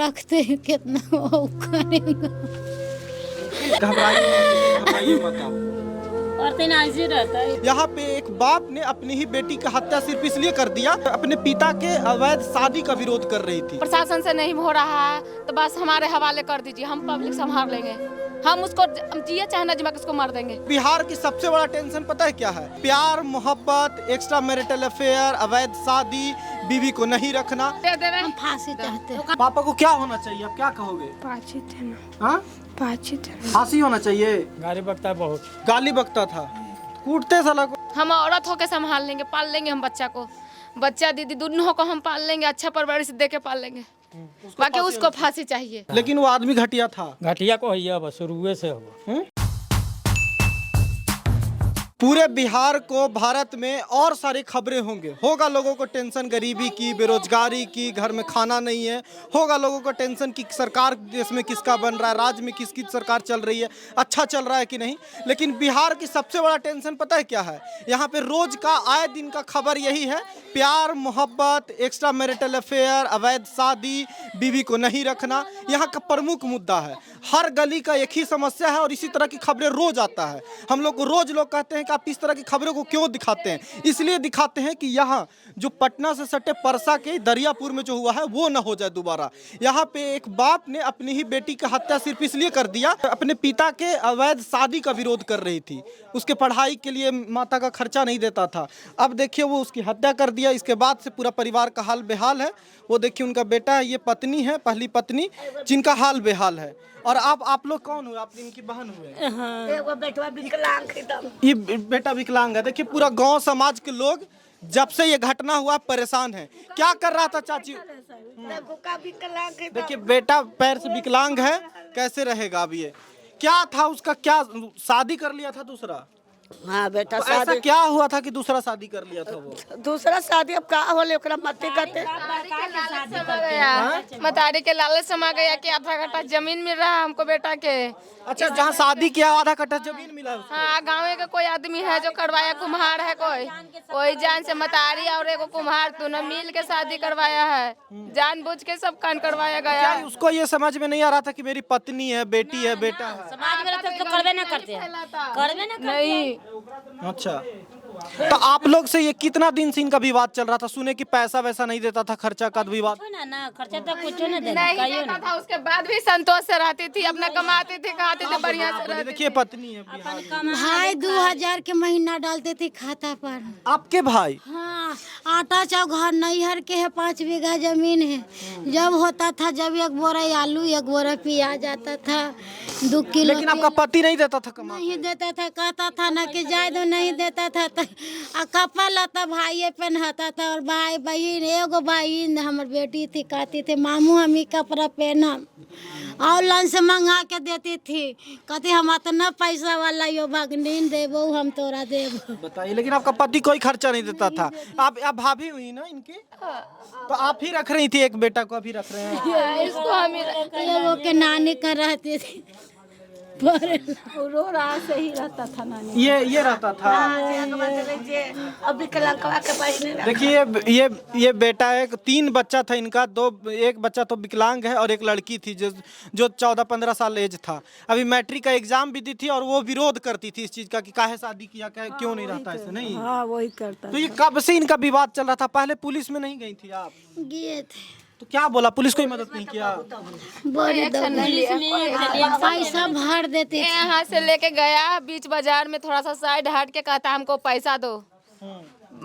रखते हैं कितना वो करेगा। घबराइए मत आप। और दिन ऐसे रहता है। यहाँ पे एक बाप ने अपनी ही बेटी की हत्या सिर्फ इसलिए कर दिया, अपने पिता के अवैध शादी का विरोध कर रही थी। प्रशासन से नहीं हो रहा है तो बस हमारे हवाले कर दीजिए, हम पब्लिक संभाल लेंगे। हम उसको जिए चाहे ना जिए उसको मार देंगे। बिहार की सबसे बड़ा टेंशन पता है क्या है? प्यार, मोहब्बत, एक्स्ट्रा मैरिटल अफेयर, अवैध शादी, बीवी को नहीं रखना। हम फांसी चाहते हैं। पापा को क्या होना चाहिए, आप क्या कहोगे? फांसी होना चाहिए। गाली बकता है बहुत, गाली बकता था, कूटते साला को। हम औरत होके संभाल लेंगे, पाल लेंगे हम बच्चा को, बच्चा दीदी दोनों को हम पाल लेंगे, अच्छा परवरिश दे के पाल लेंगे। बाकी उसको फांसी चाहिए। लेकिन वो आदमी घटिया था। घटिया को है बस शुरुए से होगा। पूरे बिहार को भारत में और सारी खबरें होगा लोगों को टेंशन गरीबी की, बेरोजगारी की, घर में खाना नहीं है, होगा लोगों को टेंशन कि सरकार देश में किसका बन रहा है, राज्य में किसकी सरकार चल रही है, अच्छा चल रहा है कि नहीं। लेकिन बिहार की सबसे बड़ा टेंशन पता है क्या है? यहाँ पे रोज का आए दिन का खबर यही है, प्यार, मोहब्बत, एक्स्ट्रा मैरिटल अफेयर, अवैध शादी, बीवी को नहीं रखना यहाँ का प्रमुख मुद्दा है। हर गली का एक ही समस्या है और इसी तरह की खबरें रोज आता है। हम लोग को रोज लोग कहते हैं कि आप इस तरह की खबरों को क्यों दिखाते हैं? इसलिए दिखाते हैं कि यहाँ जो पटना से सटे परसा के दरियापुर में जो हुआ है वो ना हो जाए दोबारा। यहाँ पे एक बाप ने अपनी ही बेटी की हत्या सिर्फ इसलिए कर दिया, अपने पिता के अवैध शादी का विरोध कर रही थी, उसके पढ़ाई के लिए माता का खर्चा नहीं देता था। अब देखिए वो उसकी हत्या कर दिया। इसके बाद से पूरा परिवार का हाल बेहाल है। वो देखिए उनका बेटा है, ये पत्नी है, पहली पत्नी, जिनका हाल बेहाल है। और आप लोग कौन हुए? आप इनकी बहन हुए? एगो बेटवा विकलांग है तब। ये बेटा विकलांग है। देखिए पूरा गांव समाज के लोग जब से ये घटना हुआ परेशान है। क्या कर रहा था चाची? देखिए बेटा पैर से विकलांग है, कैसे रहेगा अब ये? क्या था उसका, क्या शादी कर लिया था दूसरा? हाँ बेटा तो ऐसा क्या हुआ था कि दूसरा शादी कर लिया था वो? दूसरा शादी अब का होले ओकरा मत करते। मतारी के लालच समा गया कि आधा कट्ठा जमीन मिल रहा है हमको बेटा के। अच्छा, जहाँ शादी किया आधा कट्ठा जमीन मिला उसको? हाँ, गाँव का कोई आदमी है जो करवाया, कुम्हार है कोई जान से मतारी और एगो कुम्हार दोनों मिल के शादी करवाया है, जानबूझ के सब कान करवाया गया है। उसको ये समझ में नहीं आ रहा था कि मेरी पत्नी है, बेटी है, बेटा है। समाज में रहते तो करवे ना करते हैं, करवे ना नहीं। अच्छा, तो आप लोग से ये कितना दिन से इनका विवाद चल रहा था? सुने कि पैसा वैसा नहीं देता था, खर्चा का विवाद। ना खर्चा तो कुछ नहीं देना, नहीं देता था, उसके बाद भी संतोष से रहती थी, अपना कमाती थी, खाती थी, बढ़िया से रहती थी। देखिए पत्नी है बिहार में। भाई 2000 के महीना डालते थे खाता पर। आपके भाई? हाँ, आटा चाव घर नैहर के है, 5 बीघा जमीन है। जब होता था, जब एक बोरा आलू, एक बोरा प्याज आता था, 2 किलो। लेकिन आपका पति नहीं देता था कमा? नहीं देता था, कहता था ना कि जाए दो, नहीं देता था। कपड़ा लता भाई पहनाता था और भाई बहन, एगो बहन हमर बेटी थी, कहती थी मामू हमी कपड़ा पहना, ऑनलाइन से मंगा के देती थी, कहती हम इतना पैसा वाला यो भगनीन देबो, हम तोरा देबो। बताइए, लेकिन आपका पति कोई खर्चा नहीं देता था। आप भाभी हुई ना इनकी, तो आप ही रख रही थी एक बेटा को, अभी रख रहे हैं इसको हम एगो के नानी कर रहती थी, रो रहा सही रहता था नानी। ये रहता था। अब विकलांगवा के पास नहीं। देखिए ये बेटा है, 3 बच्चा था इनका, एक बच्चा तो विकलांग है और एक लड़की थी जो 14-15 साल एज था। अभी मैट्रिक का एग्जाम भी दी थी और वो विरोध करती थी इस चीज का कि काहे शादी किया, क्यों नहीं रहता ऐसे। नहीं, हाँ वही करता। तो ये कब से इनका विवाद चल रहा था? पहले पुलिस में नहीं गई थी आप? गए थे, तो क्या बोला, पुलिस कोई मदद नहीं किया? बड़ी पैसा भर देते थे। यहाँ से लेके गया बीच बाजार में, थोड़ा सा साइड हट के कहता हमको पैसा दो।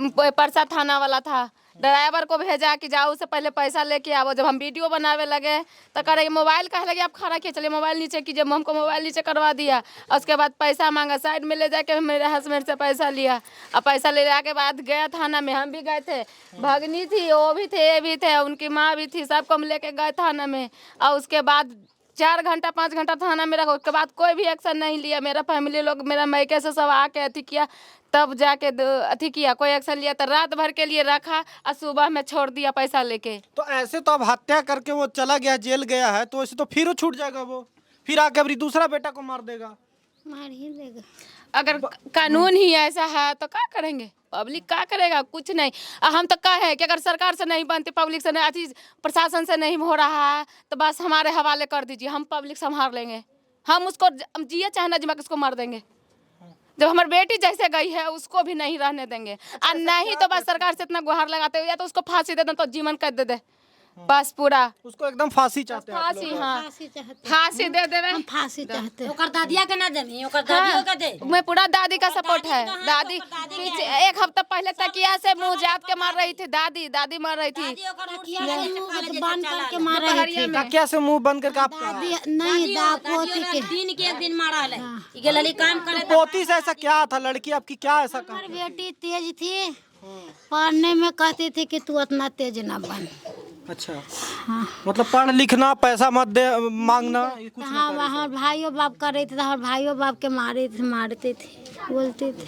परसा थाना वाला था, ड्राइवर को भेजा कि जाओ उससे पहले पैसा लेके आओ। जब हम वीडियो बनावे लगे तो करे मोबाइल कहे लगे आप खड़ा किए, चलिए मोबाइल नीचे कीजिए, हमको मोबाइल नीचे करवा दिया। उसके बाद पैसा मांगा, साइड में ले जाके मेरे हस्बैंड से पैसा लिया और पैसा ले जाके बाद गया थाना में। हम भी गए थे, भगनी थी, वो भी थे, ये भी थे, उनकी माँ भी थी, सबको हम लेके गए थाना में। और उसके बाद 4 घंटा 5 घंटा थाना में रखा, उसके बाद कोई भी एक्शन नहीं लिया। मेरा फैमिली लोग, मेरा मैके से सब आके अथी किया, तब जाके अथी किया, कोई एक्शन लिया। तो रात भर के लिए रखा और सुबह में छोड़ दिया पैसा लेके। तो ऐसे तो अब हत्या करके वो चला गया, जेल गया है, तो ऐसे तो फिर वो छूट जाएगा, वो फिर आके अभी दूसरा बेटा को मार देगा। मार ही देगा। अगर कानून ही ऐसा है तो क्या करेंगे? पब्लिक क्या करेगा? कुछ नहीं। हम तो कह है कि अगर सरकार से नहीं बनती, पब्लिक से नहीं, अति प्रशासन से नहीं हो रहा है तो बस हमारे हवाले कर दीजिए, हम पब्लिक संभाल लेंगे। हम उसको जिए चाहे ना जिमा उसको मार देंगे। जब हमारी बेटी जैसे गई है उसको भी नहीं रहने देंगे। और नहीं तो बस सरकार से इतना गुहार लगाते हुए या तो उसको फांसी दे दे तो जीवन कैद दे दे, बस पूरा उसको एकदम फांसी चाहते हैं आप लोग। फांसी। हाँ, फांसी चाहते फांसी दे देवे। हम फांसी चाहते हैं। ओकर दादिया के ना देनी, ओकर दादियो के दे। मैं पूरा दादी का सपोर्ट है। दादी पीछे एक हफ्ता पहले तकिया से मुंह जाप के मार रही थी। दादी मर रही थी। तकिया से मुंह बंद करके मार रही थी। तकिया से मुंह बंद करके आप दादी नहीं पोती के दिन के एक दिन मारा है। ई के लली काम करे पोती से ऐसा क्या था? लड़की आपकी क्या ऐसा काम? हमारी बेटी तेज थी, पढ़ने में कहती थी कि तू उतना तेज ना बन। अच्छा, हाँ, मतलब पढ़ लिखना, पैसा मत दे मांगना, ये कुछ हाँ वहाँ भाइयों बाप कर रही थी, हमारे भाइयों बाप के मारती थी, बोलती थी।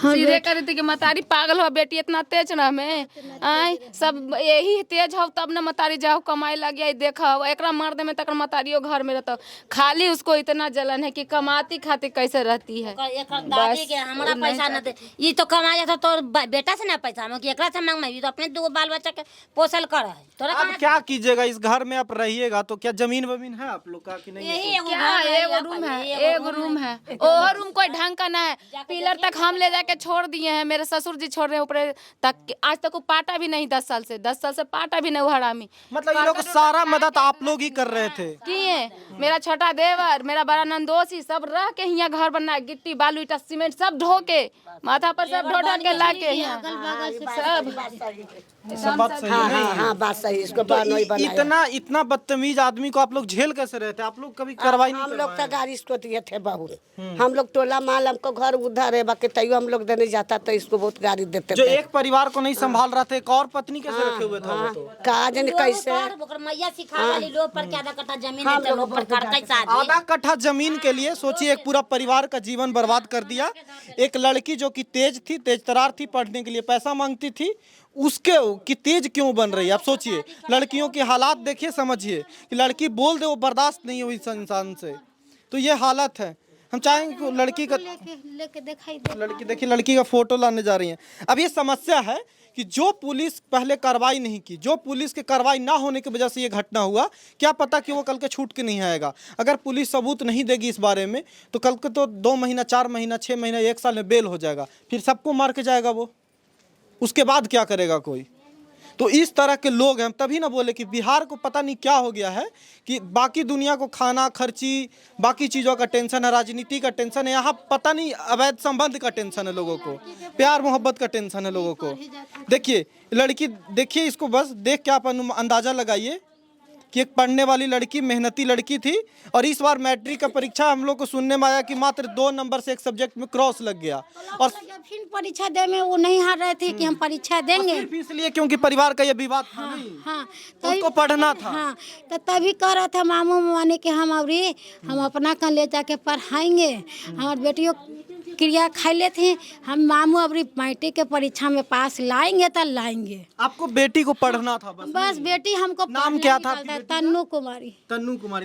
सीधे करी थी कि मतारी पागल हो बेटी, इतना तेज ना हमें आई सब यही तेज हो तब ना मतारी जाओ कमाई लग गया। देखा एकरा मार दे में तक मतारियों घर में रहता। खाली उसको इतना जलन है कि कमाती खाती कैसे रहती है। एकर दादी के हमरा पैसा न दे, ई तो कमाया था तो बेटा से ना पैसा हम कि एकरा से मांग में, तो अपने दो बाल बच्चा के पोसल कर है। तोरा अब क्या कीजिएगा? इस घर में आप रहिएगा तो क्या जमीन वमीन है आप लोग का कि नहीं? यही एगो क्या एगो रूम है, एगो रूम है, और रूम कोई ढंग का ना है। पिलर तक हम ले जाके छोड़ दिए हैं, मेरे ससुर जी छोड़ रहे हैं ऊपर तक। आज तक वो पाटा भी नहीं, 10 साल से पाटा भी नहीं वो हरामी। मतलब ये लोग सारा मदद आप लोग ही कर रहे थे? किए मेरा छोटा देवर, मेरा बड़ा नंदोसी सब रह के यहाँ घर बना, गिट्टी बालू ईटा सीमेंट सब ढो के माथा पर सब ढो के ला के यहाँ सब बात सही है। हाँ बात सही, इसको तो बनोई बनाया। इतना बदतमीज आदमी को आप लोग झेल कैसे रहते? आप लोग कभी कार्रवाई नहीं हम लोग करवाए? तो गाड़ी इसको दिए थे बहुत। हम लोग टोला माल, हमको घर उधर है, बाकी तैयो हम लोग देने जाता तो इसको बहुत गाड़ी देते जो थे। एक परिवार को नहीं संभाल रहा था, एक और पत्नी कैसे रखे हुए था वो तो? कहा जाने कैसे ओकर मैया सिखा वाली लोग पर के आधा कट्ठा जमीन है, लोग पर कर कैसा आदमी। आधा कट्ठा जमीन के लिए सोचिए एक पूरा परिवार का जीवन बर्बाद कर दिया। एक लड़की जो कि तेज थी, तेज तरार थी, पढ़ने के लिए पैसा मांगती थी, उसके कि तेज क्यों बन रही है? आप सोचिए, लड़कियों के हालात देखिए, समझिए कि लड़की बोल दे वो बर्दाश्त नहीं हुई इस इंसान से, तो ये हालत है। हम चाहेंगे कि लड़की का लेके दिखाई दे। लड़की देखिए, लड़की का फोटो लाने जा रही हैं। अब ये समस्या है कि जो पुलिस पहले कार्रवाई नहीं की, जो पुलिस के कार्रवाई ना होने की वजह से ये घटना हुआ, क्या पता कि वो कल के छूट के नहीं आएगा। अगर पुलिस सबूत नहीं देगी इस बारे में तो कल के तो 2 महीना, 4 महीना, 6 महीना, 1 साल में बेल हो जाएगा, फिर सबको मार के जाएगा वो। उसके बाद क्या करेगा कोई? तो इस तरह के लोग हैं। तभी ना बोले कि बिहार को पता नहीं क्या हो गया है कि बाकी दुनिया को खाना खर्ची, बाकी चीज़ों का टेंशन है, राजनीति का टेंशन है, यहाँ पता नहीं अवैध संबंध का टेंशन है लोगों को, प्यार मोहब्बत का टेंशन है लोगों को। देखिए लड़की, देखिए इसको बस देख के आप अंदाज़ा लगाइए कि एक पढ़ने वाली लड़की, मेहनती लड़की थी, और इस बार मैट्रिक का परीक्षा हम लोग को सुनने में आया कि मात्र 2 नंबर से एक सब्जेक्ट में क्रॉस लग गया। और फिर परीक्षा दे में वो नहीं हार रहे थे कि हम परीक्षा देंगे। सिर्फ इसलिए क्योंकि परिवार का ये विवाद था, नहीं हाँ उसको पढ़ना था। हाँ, तो तभी कह रहा था मामू माने कि हम अपना कल ले जाके पढ़ाएंगे, हमारी बेटियों क्रिया खा लेते हैं, हम मामू अबरी मैट्रिक के परीक्षा में पास लाएंगे तो लाएंगे। आपको बेटी को पढ़ना था बस? बेटी हमको नाम क्या था आपकी बेटी का? तन्नू कुमारी।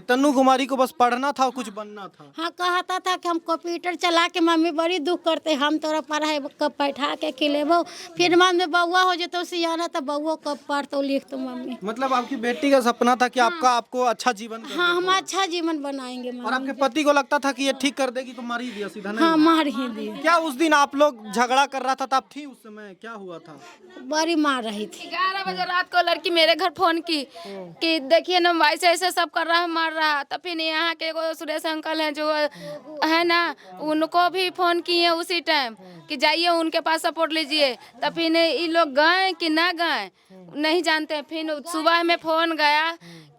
तन्नू कुमारी को बस पढ़ना था और कुछ बनना था। हाँ, कहता था कि हम कंप्यूटर चला के मम्मी बड़ी दुख करते, हम तोरा पढ़ाई कब बैठा के खिलेबो, फिर मम्मी बउआ हो जतो सियाना तो बउआ कब पढ़तो लिखतो मम्मी। मतलब आपकी बेटी का सपना था कि आपको अच्छा जीवन हाँ, हम अच्छा जीवन बनाएंगे और मम्मी। आपके पति को लगता था कि ये ठीक कर देगी तो मार ही दिया सीधा, नहीं? हाँ, मार ही दिए। क्या उस दिन आप लोग झगड़ा कर रहा था तब थी उस समय? क्या हुआ था? बड़ी मार रही थी। 11 बजे रात को लड़की मेरे घर फोन की कि देखिए ना ऐसे ऐसे सब कर रहा है, मार रहा। तब फिर यहाँ के एगो सुरेश अंकल हैं जो है ना, उनको भी फोन किए उसी टाइम कि जाइए उनके पास सपोर्ट लीजिए। तब फिर ये लोग गए कि ना गए नहीं जानते। फिर सुबह में फोन गया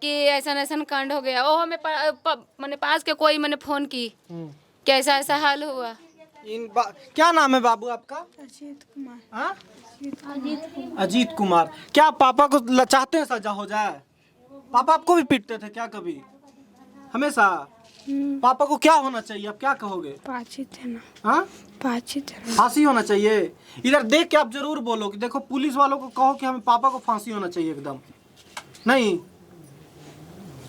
कि ऐसा ऐसा कांड हो गया। ओह में मैंने पास के कोई मैंने फोन की कि ऐसा ऐसा हाल हुआ। क्या नाम है बाबू आपका? अजीत कुमार। हाँ? अजीत कुमार। क्या पापा को चाहते हैं सजा हो जाए? पापा आपको भी पीटते थे क्या कभी? हमेशा? पापा को क्या होना चाहिए, आप क्या कहोगे? पाची थे ना। हाँ, पाची थे। फांसी होना चाहिए। इधर देख के आप जरूर बोलो कि देखो पुलिस वालों को कहो कि हमें पापा को फांसी होना चाहिए एकदम। नहीं,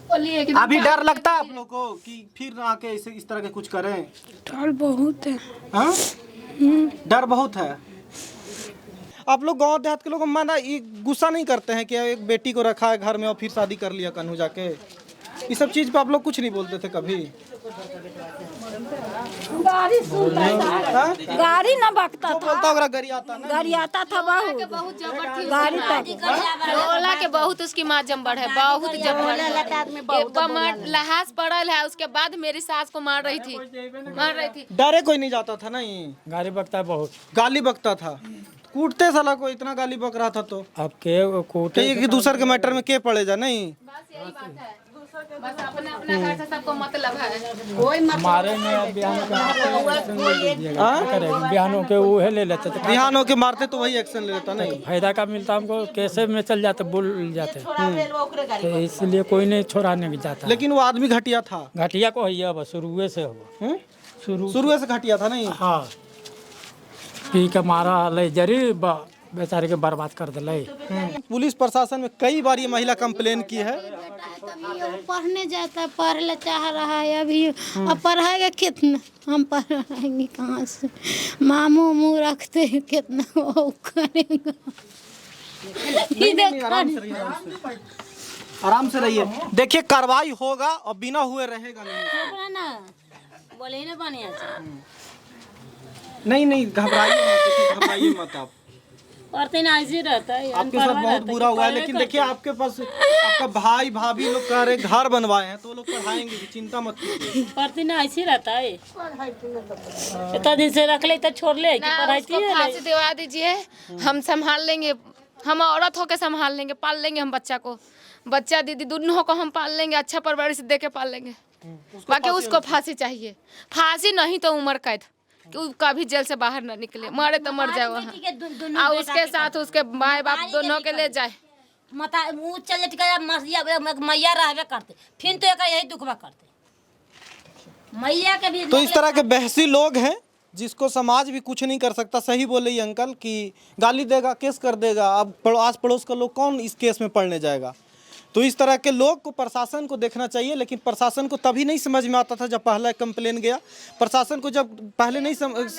बोलिए कि अभी डर लगता है आप लोग को कि फिर ना आके इस तरह के कुछ करें? डर बहुत है। हाँ? डर बहुत है। आप लोग गांव देहात के लोग माना ये गुस्सा नहीं करते हैं कि एक बेटी को रखा है घर में और फिर शादी कर लिया कन्हू जाके? ये सब चीज पे आप लोग कुछ नहीं बोलते थे कभी? हाँ? गाड़ी न बकता जो बोलता होगा गरी आता ना। गाड़ी आता था बहुत गाड़ी तक टोला के बहुत उसकी माँ जम्बर है, बहुत जम्बर लहास पड़ल है। उसके बाद मेरी सास को मार रही थी। डरे कोई नहीं जाता था ना? ये गाड़ी बकता है बहुत। गाली बकता था, कूटते साला को इतना गाली बक रहा था तो अब के कोटे कि दूसर के मैटर में के पड़े जा नहीं। बस अपने अपने घर से सबको मतलब है। हमारे में बिहानों के वो है ले लेते थे। बिहान होके मारते तो वही एक्शन ले लेता नहीं। फायदा का मिलता हमको, कैसे में चल जाते, बुल जाते, तो इसलिए कोई नहीं छोड़ाने की जाता। लेकिन वो आदमी घटिया था। घटिया को है बस शुरुए से हो, शुरू से घटिया था नहीं। हाँ, पी के मारा ले जरी बेचारे के बर्बाद कर दिले। पुलिस प्रशासन में कई बार ये महिला कंप्लेन की है। ये वो पढ़ने जाता है, पढ़ने चाह रहा है अभी। अब पढ़ाएगा कितना? हम पढ़ाएंगे कहाँ से? मामू मुँह रखते हैं, कितना वो करेगा। आराम से रहिए। देखिए कार्रवाई होगा और बिना हुए रहेगा नहीं। ना बोले ना बढ़िया नहीं घबराइए मत आप। पढ़ते ना ऐसे रहता है। आपके साथ बहुत बुरा हुआ है, लेकिन देखिए आपके पास आपका भाई भाभी लोग कह रहे घर बनवाए हैं तो लोग पढ़ाएंगे भी, चिंता मत कीजिए। पढ़ते ना ऐसे रहता है। इतना दिन से रख ले तो छोड़ ले कि पढ़ाती है। फांसी दिवा दीजिए, हम संभाल लेंगे। हम औरत होके संभाल लेंगे, पाल लेंगे हम बच्चा को। बच्चा दीदी दोनों को हम पाल लेंगे, अच्छा परवरिश दे के पाल लेंगे। बाकी उसको फांसी चाहिए, फांसी नहीं तो उम्र कैद, कि कभी जेल से बाहर न निकले, मरे तो मर जाए वहाँ। और उसके साथ उसके माए बाप दोनों के ले जाए। मता मुँह चल मैया रहबे करते, फिर तो एक यही दुखबा करते मैया के भी। तो इस तरह के बहसी लोग हैं जिसको समाज भी कुछ नहीं कर सकता। सही बोले ये अंकल कि गाली देगा, केस कर देगा। अब आस पड़ोस का लोग कौन इस केस में पड़ने जाएगा? तो इस तरह के लोग को प्रशासन को देखना चाहिए। लेकिन प्रशासन को तभी नहीं समझ में आता था जब पहला कंप्लेन गया। प्रशासन को जब पहले नहीं समझ,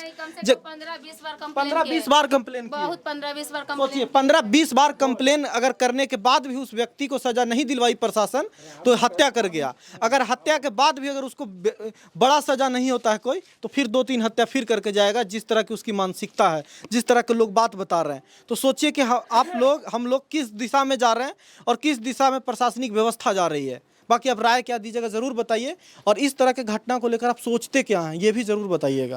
15-20 बार कंप्लेन की, बहुत 15-20 बार सोचिए 15-20 बार कंप्लेन अगर करने के बाद भी उस व्यक्ति को सजा नहीं दिलवाई प्रशासन तो हत्या कर गया। अगर हत्या के बाद भी अगर उसको बड़ा सजा नहीं होता है कोई, तो फिर 2-3 हत्या फिर करके जाएगा। जिस तरह की उसकी मानसिकता है, जिस तरह के लोग बात बता रहे हैं, तो सोचिए कि आप लोग हम लोग किस दिशा में जा रहे हैं और किस दिशा में प्रशासनिक व्यवस्था जा रही है। बाकी आप राय क्या दीजिएगा ज़रूर बताइए, और इस तरह के घटना को लेकर आप सोचते क्या हैं ये भी ज़रूर बताइएगा।